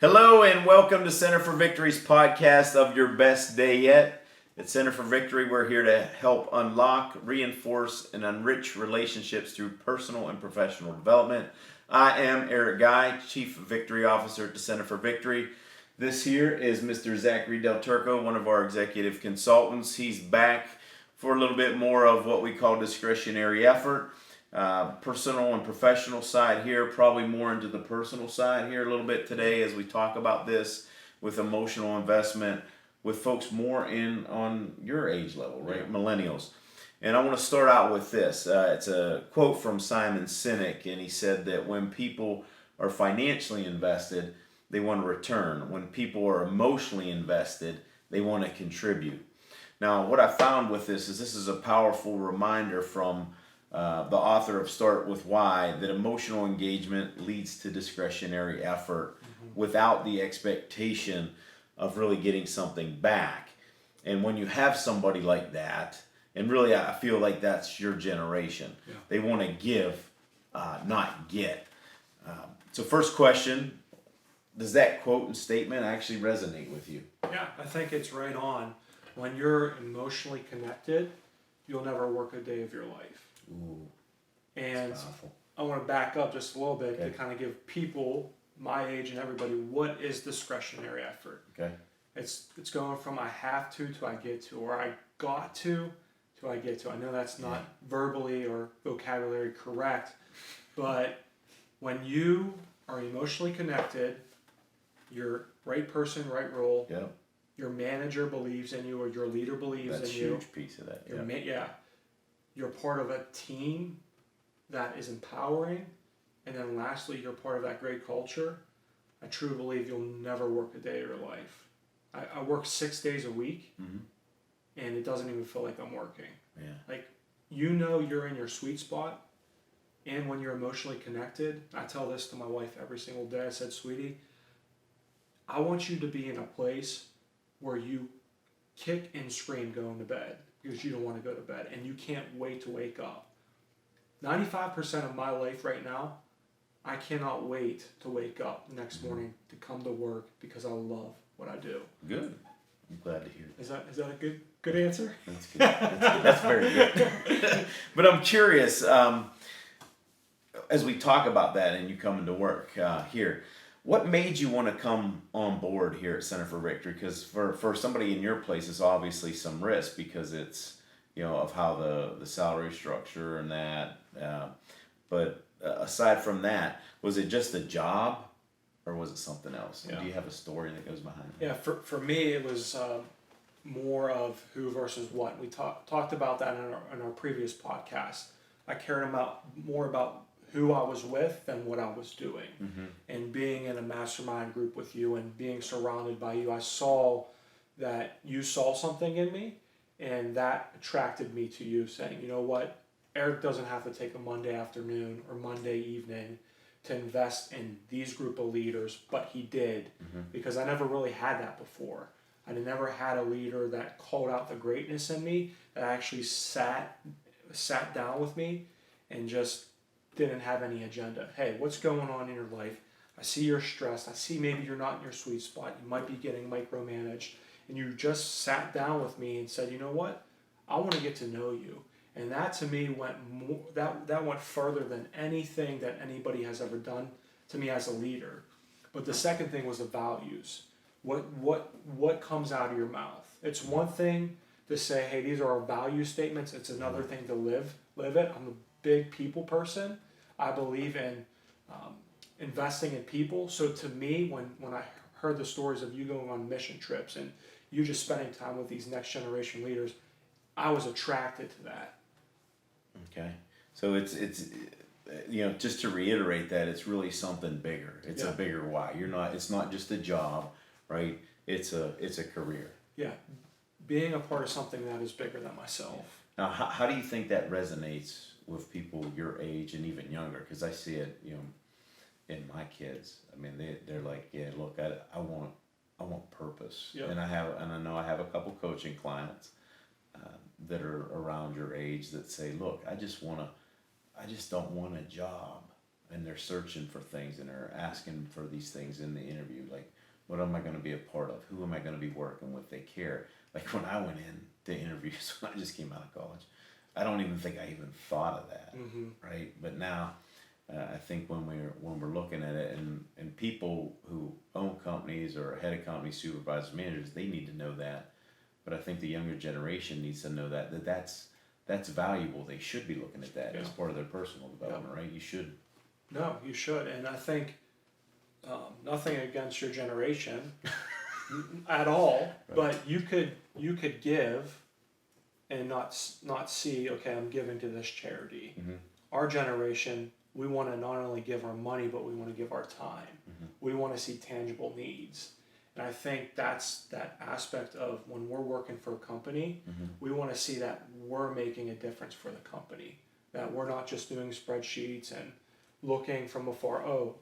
Hello and welcome to Center for Victory's podcast of Your Best Day Yet. At Center for Victory, we're here to help unlock, reinforce, and enrich relationships through personal and professional development. I am Eric Guy, Chief Victory Officer at the Center for Victory. This here is Mr. Zachary Del Turco, one of our executive consultants. He's back for a little bit more of what we call discretionary effort. Personal and professional side here, probably more into the personal side here a little bit today as we talk about this with emotional investment with folks more in on your age level, right? Yeah. Millennials. And I want to start out with this. It's a quote from Simon Sinek, and he said that when people are financially invested, they want to return. When people are emotionally invested, they want to contribute. Now, what I found with this is a powerful reminder from the author of Start With Why, that emotional engagement leads to discretionary effort without the expectation of really getting something back. And when you have somebody like that, and really I feel like that's your generation, they want to give, not get. So first question, does that quote and statement actually resonate with you? Yeah, I think it's right on. When you're emotionally connected, you'll never work a day of your life. Ooh, and I want to back up just a little bit to kind of give people my age and everybody what is discretionary effort. Okay. It's going from I have to I get to, or I got to I get to. I know that's not verbally or vocabulary correct, but when you are emotionally connected, you're right person, right role. Yeah. Your manager believes in you, or your leader believes in you. That's a huge piece of that. You're part of a team that is empowering. And then lastly, you're part of that great culture. I truly believe you'll never work a day of your life. I work 6 days a week, and it doesn't even feel like I'm working. Yeah. Like, you're in your sweet spot, and when you're emotionally connected, I tell this to my wife every single day. I said, sweetie, I want you to be in a place where you kick and scream going to bed because you don't want to go to bed and you can't wait to wake up. 95% of my life right now, I cannot wait to wake up the next morning to come to work because I love what I do. Good. I'm glad to hear it. Is that a good answer? That's good. That's very good. But I'm curious, as we talk about that and you come into work here, what made you want to come on board here at Center for Victory? Because for somebody in your place, it's obviously some risk because it's, of how the salary structure and that. But aside from that, was it just a job or was it something else? Yeah. Do you have a story that goes behind it? Yeah, for me, it was more of who versus what. We talked about that in our previous podcast. I cared more about who I was with than what I was doing. And being in a mastermind group with you and being surrounded by you, I saw that you saw something in me, and that attracted me to you, saying, you know what, Eric doesn't have to take a Monday afternoon or Monday evening to invest in these group of leaders, but he did, because I never really had that before. I never had a leader that called out the greatness in me, that actually sat down with me and just didn't have any agenda. Hey, what's going on in your life? I see you're stressed. I see maybe you're not in your sweet spot. You might be getting micromanaged. And you just sat down with me and said, you know what? I want to get to know you. And that to me went more, that went further than anything that anybody has ever done to me as a leader. But the second thing was the values. What comes out of your mouth? It's one thing to say, hey, these are our value statements. It's another thing to live it. I'm a big people person. I believe in investing in people. So to me, when I heard the stories of you going on mission trips and you just spending time with these next generation leaders, I was attracted to that. Okay. So it's just to reiterate that it's really something bigger. It's a bigger why. It's not just a job, right? It's a career. Yeah. Being a part of something that is bigger than myself. Now, how do you think that resonates with people your age and even younger? Because I see it, in my kids. I mean, they're like, yeah, look, I want purpose. Yep. And I know I have a couple coaching clients that are around your age that say, look, I just don't want a job. and they're searching for things and they're asking for these things in the interview, like, what am I going to be a part of? Who am I going to be working with? They care. Like when I went in to interviews when I just came out of college, I don't even think I even thought of that, right? But now, I think when we're looking at it, and people who own companies or head of companies, supervisors, managers, they need to know that. But I think the younger generation needs to know that's valuable. They should be looking at that as part of their personal development, right? You should. No, you should, and I think nothing against your generation at all, but you could give and not see, okay, I'm giving to this charity. Our generation, we want to not only give our money, but we want to give our time. We want to see tangible needs. And I think that's that aspect of when we're working for a company, we want to see that we're making a difference for the company, that we're not just doing spreadsheets and looking from afar, oh,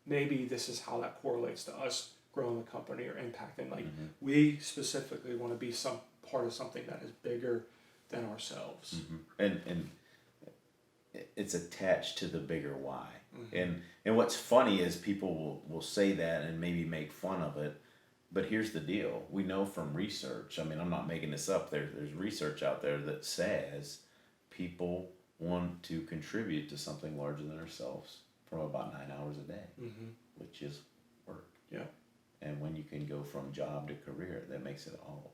maybe this is how that correlates to us growing the company or impacting. Like we specifically want to be some part of something that is bigger than ourselves. And it's attached to the bigger why. And what's funny is people will say that and maybe make fun of it, but here's the deal. We know from research, I mean, I'm not making this up, there's research out there that says people want to contribute to something larger than ourselves from about 9 hours a day, which is work. Yeah. And when you can go from job to career, that makes it all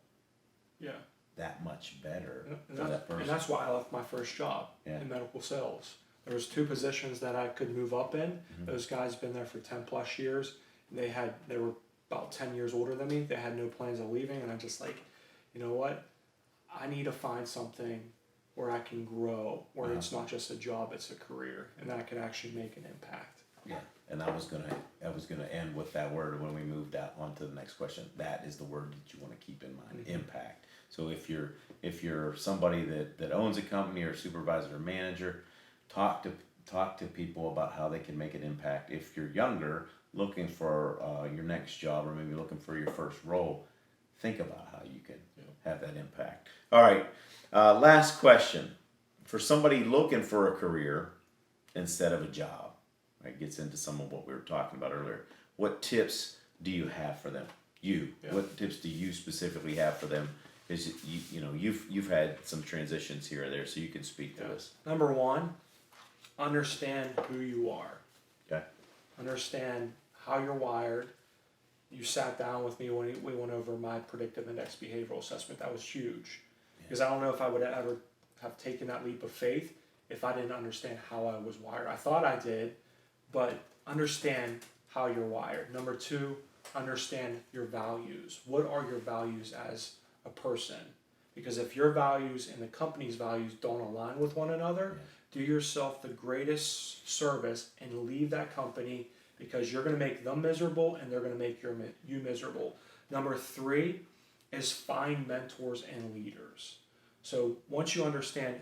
that much better for that person. And that's why I left my first job in medical sales. There was 2 positions that I could move up in. Those guys been there for 10 plus years. They were about 10 years older than me. They had no plans of leaving, and I'm just like, you know what? I need to find something where I can grow, where it's not just a job, it's a career, and that I can actually make an impact. Yeah, and I was gonna end with that word when we moved out on to the next question. That is the word that you want to keep in mind, impact. So if you're somebody that owns a company or supervisor or manager, talk to people about how they can make an impact. If you're younger, looking for your next job or maybe looking for your first role, think about how you can have that impact. All right, last question. For somebody looking for a career instead of a job, right, gets into some of what we were talking about earlier. What tips do you have for them? What tips do you specifically have for them? Is you've had some transitions here or there, so you can speak to this. Number 1, understand who you are. Okay. Understand how you're wired. You sat down with me when we went over my predictive index behavioral assessment. That was huge, because I don't know if I would ever have taken that leap of faith if I didn't understand how I was wired. I thought I did, but understand how you're wired. Number 2, understand your values. What are your values as a person? Because if your values and the company's values don't align with one another, do yourself the greatest service and leave that company, because you're going to make them miserable and they're going to make you miserable. Number 3 is find mentors and leaders. So once you understand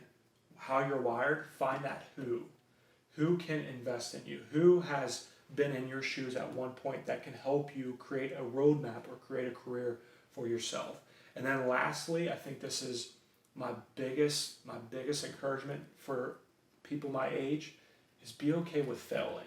how you're wired, find that who can invest in you, who has been in your shoes at one point that can help you create a roadmap or create a career for yourself. And then lastly, I think this is my biggest encouragement for people my age, is be okay with failing.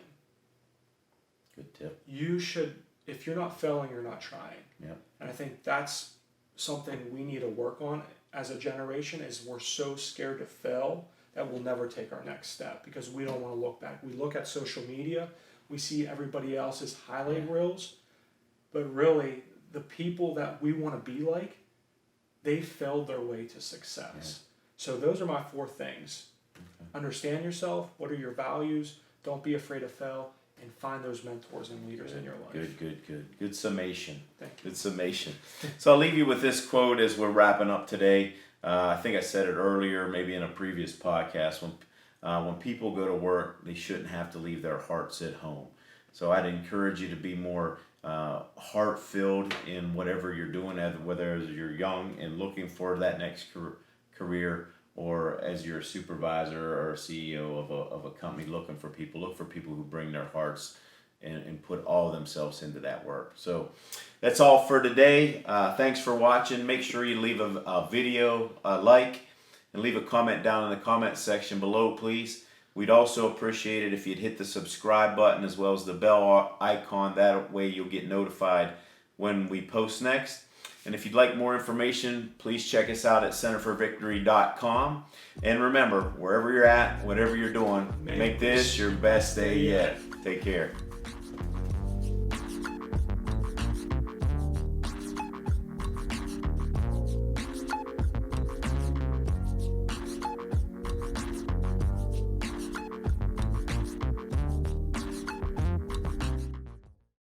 Good tip. You should, if you're not failing, you're not trying. Yeah. And I think that's something we need to work on as a generation, is we're so scared to fail that we'll never take our next step because we don't want to look back. We look at social media, we see everybody else's highlight reels, but really the people that we want to be like, they failed their way to success. Yeah. So those are my 4 things. Okay. Understand yourself. What are your values? Don't be afraid to fail. And find those mentors and leaders in your life. Good summation. Thank you. Good summation. So I'll leave you with this quote as we're wrapping up today. I think I said it earlier, maybe in a previous podcast. When people go to work, they shouldn't have to leave their hearts at home. So I'd encourage you to be more heart-filled in whatever you're doing, whether you're young and looking for that next career, or as you're a supervisor or a CEO of a company looking for people. Look for people who bring their hearts and put all of themselves into that work. So that's all for today. Thanks for watching. Make sure you leave a video like and leave a comment down in the comment section below, please. We'd also appreciate it if you'd hit the subscribe button as well as the bell icon. That way you'll get notified when we post next. And if you'd like more information, please check us out at centerforvictory.com. And remember, wherever you're at, whatever you're doing, make this your best day yet. Take care.